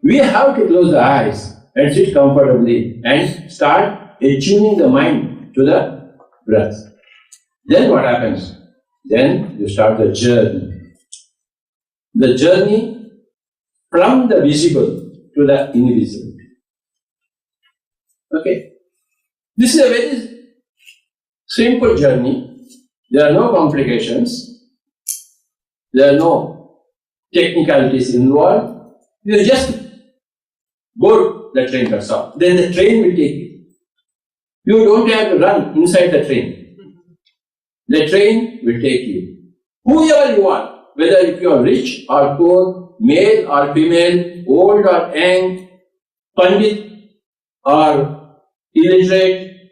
We have to close the eyes and sit comfortably and start attuning the mind to the breath. Then what happens? Then you start the journey. The journey from the visible to the invisible. Okay? This is a very simple journey. There are no complications. There are no technicalities involved. You just board the train yourself. Then the train will take you. You don't have to run inside the train. The train will take you. Whoever you are, whether if you are rich or poor, male or female, old or young, pandit or illiterate,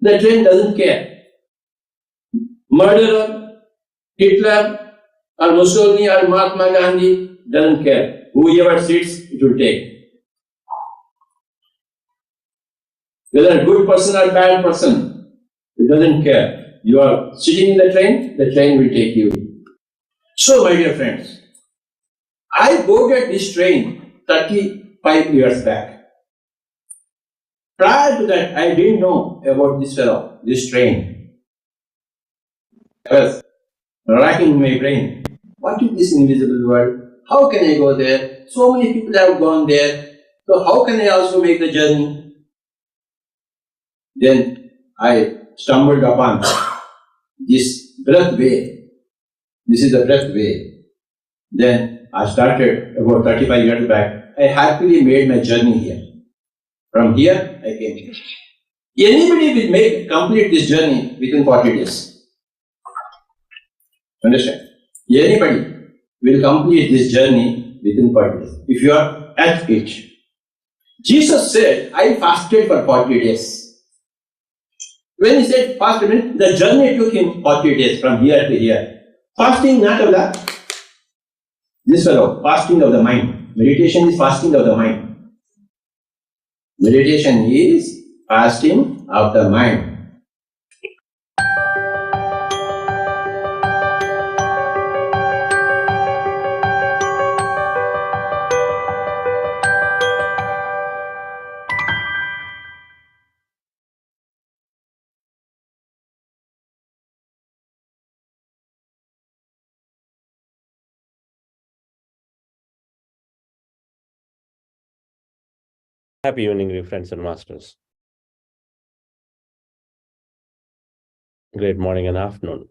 the train doesn't care. Murderer, Hitler, or Mussolini or Mahatma Gandhi doesn't care. Whoever sits, it will take. Whether a good person or bad person, it doesn't care. You are sitting in the train will take you. So, my dear friends, I boarded this train 35 years back. Prior to that, I didn't know about this fellow, this train. I was racking my brain. What is this invisible world? How can I go there? So many people have gone there. So how can I also make the journey? Then I stumbled upon this breath way. This is the breath way. Then I started about 35 years back. I happily made my journey here. From here, I came here. Anybody will complete this journey within 40 days. Understand? Anybody will complete this journey within 40 days. If you are at it. Jesus said, I fasted for 40 days. When he said fasted, the journey took him 40 days from here to here. Fasting, not of the this fellow, fasting of the mind. Meditation is fasting of the mind. Meditation is fasting of the mind. Happy evening, dear friends and masters. Great morning and afternoon.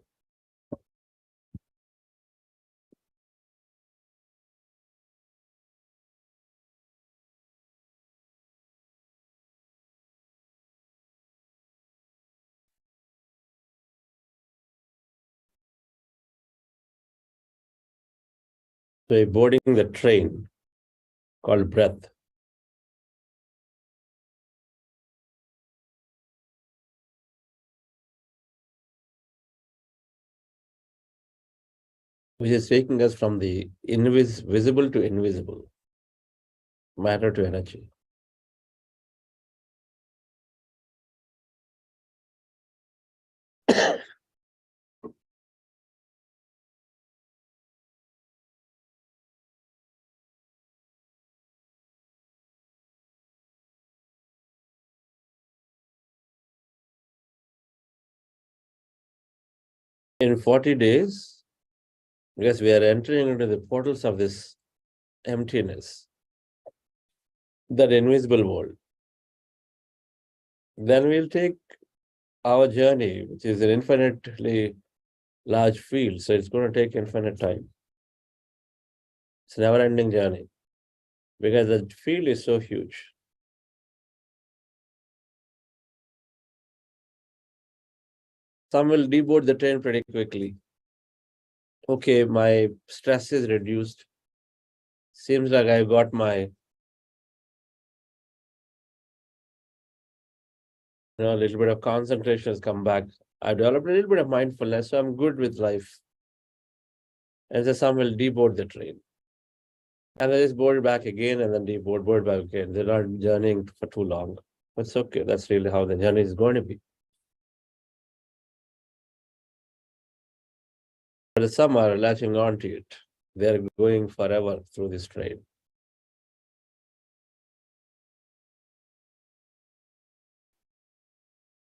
So we're boarding the train called breath. Which is taking us from the visible to invisible, matter to energy. In 40 days, because we are entering into the portals of this emptiness, that invisible world, then we'll take our journey, which is an infinitely large field, so it's going to take infinite time. It's a never-ending journey, because the field is so huge. Some will deboard the train pretty quickly. Okay, my stress is reduced. Seems like I've got my a little bit of concentration has come back. I developed a little bit of mindfulness, so I'm good with life. And so some will deboard the train. And they just board back again and then board back again. They're not journeying for too long. But it's okay. That's really how the journey is going to be. But some are latching on to it. They're going forever through this train.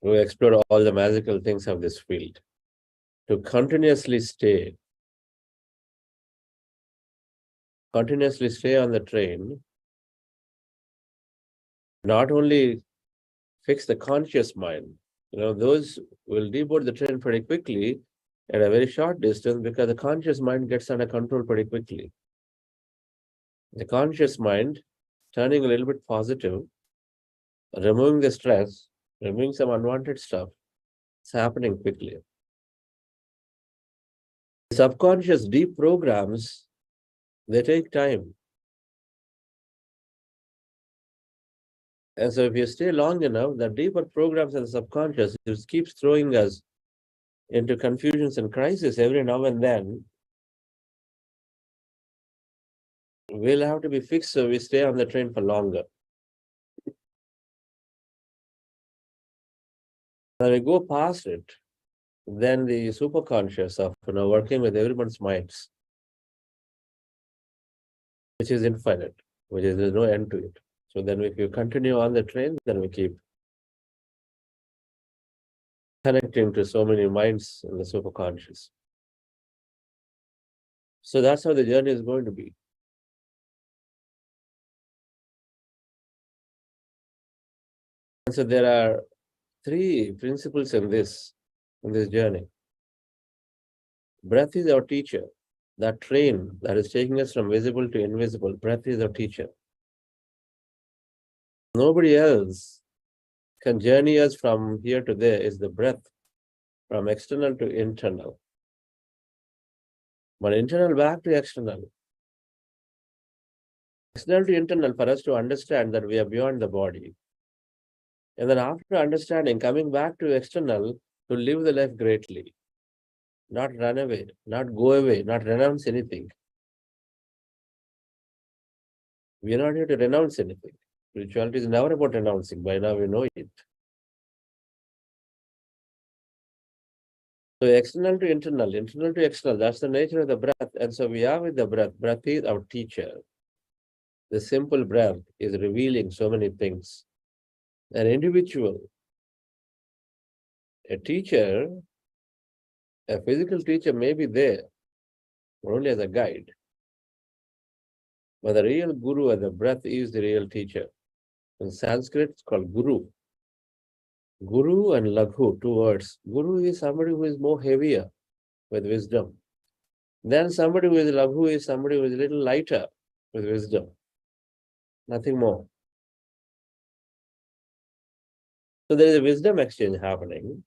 to explore all the magical things of this field, to continuously stay on the train, not only fix the conscious mind. Those will deboard the train pretty quickly at a very short distance because the conscious mind gets under control pretty quickly. The conscious mind turning a little bit positive, removing the stress, removing some unwanted stuff, it's happening quickly. Subconscious deep programs, they take time. And so if you stay long enough, the deeper programs in the subconscious, it keeps throwing us into confusions and crisis every now and then. We'll have to be fixed so we stay on the train for longer. When we go past it, then the superconscious of working with everyone's minds, which is infinite, there's no end to it. So then if you continue on the train, then we keep connecting to so many minds in the superconscious. So that's how the journey is going to be. And so there are three principles in this journey. Breath is our teacher. That train that is taking us from visible to invisible, breath is our teacher. Nobody else can journey us from here to there. Is the breath, from external to internal. But internal back to external. External to internal for us to understand that we are beyond the body. And then after understanding, coming back to external to live the life greatly. Not run away, not go away, not renounce anything. We are not here to renounce anything. Spirituality is never about renouncing. By now we know it. So external to internal to external, that's the nature of the breath. And so we are with the breath. Breath is our teacher. The simple breath is revealing so many things. An individual, a teacher, a physical teacher may be there, but only as a guide. But the real guru and the breath is the real teacher. In Sanskrit, it's called guru. Guru and laghu, two words. Guru is somebody who is more heavier with wisdom. Then somebody who is laghu is somebody who is a little lighter with wisdom. Nothing more. So there is a wisdom exchange happening.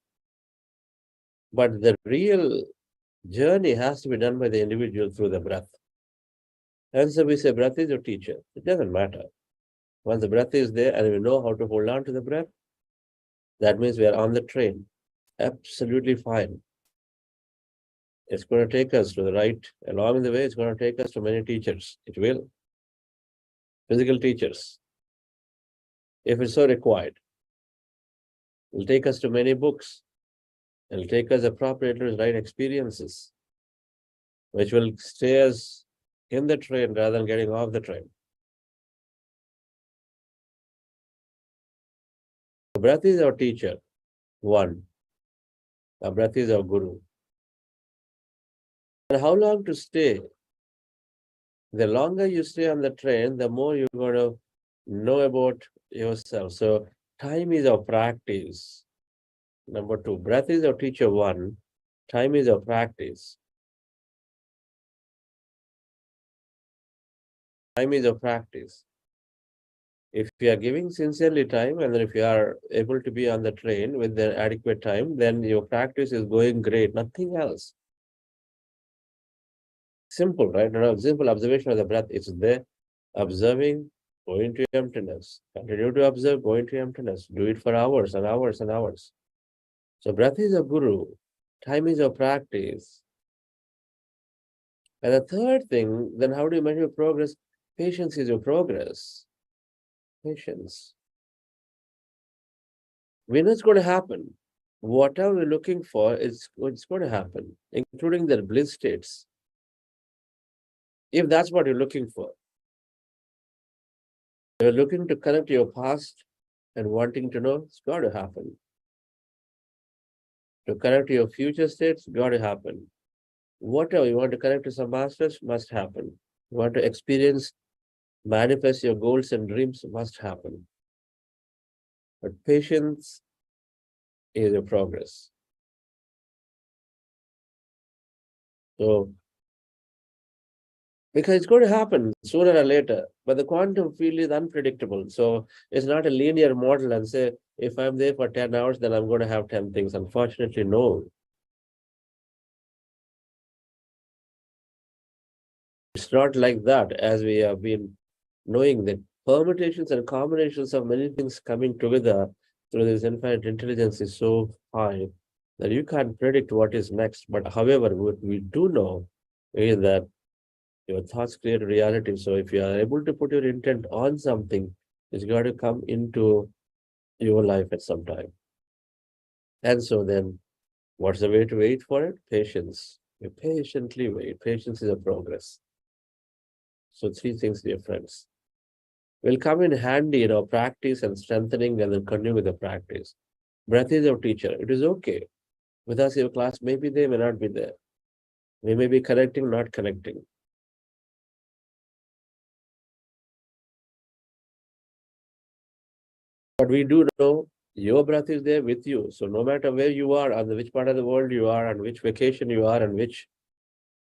But the real journey has to be done by the individual through the breath. And so we say breath is your teacher. It doesn't matter. Once the breath is there and we know how to hold on to the breath, that means we are on the train. Absolutely fine. It's going to take us to the right. Along the way, it's going to take us to many teachers. It will. Physical teachers, if it's so required. It will take us to many books. It will take us appropriately to the right experiences, which will stay us in the train rather than getting off the train. The breath is our teacher, one. Our breath is our guru. And how long to stay? The longer you stay on the train, the more you're going to know about yourself. So time is our practice. Number two, breath is our teacher, one. Time is our practice. Time is our practice. If you are giving sincerely time, and then if you are able to be on the train with the adequate time, then your practice is going great, nothing else. Simple, right? Simple observation of the breath. It's there, observing, going to emptiness. Continue to observe, going to emptiness. Do it for hours and hours and hours. So breath is a guru. Time is a practice. And the third thing, then how do you measure your progress? Patience is your progress. Patience. We know it's going to happen. Whatever we're looking for, it's going to happen, including the bliss states. If that's what you're looking for. You're looking to connect to your past and wanting to know, it's got to happen. To connect to your future states, got to happen. Whatever you want to connect to some masters, must happen. You want to experience, manifest your goals and dreams, must happen. But patience is a progress. So, because it's going to happen sooner or later, but the quantum field is unpredictable. So it's not a linear model and say, if I'm there for 10 hours, then I'm going to have 10 things. Unfortunately, no. It's not like that, as we have been knowing that permutations and combinations of many things coming together through this infinite intelligence is so high that you can't predict what is next. But however, what we do know is that your thoughts create reality. So if you are able to put your intent on something, it's got to come into your life at some time. And so then, what's the way to wait for it? Patience. You patiently wait. Patience is a progress. So three things, dear friends, will come in handy, practice and strengthening and then continue with the practice. Breath is our teacher. It is okay. With us, your class, maybe they may not be there. We may be connecting, not connecting. But we do know your breath is there with you. So no matter where you are, on which part of the world you are, on which vacation you are, on which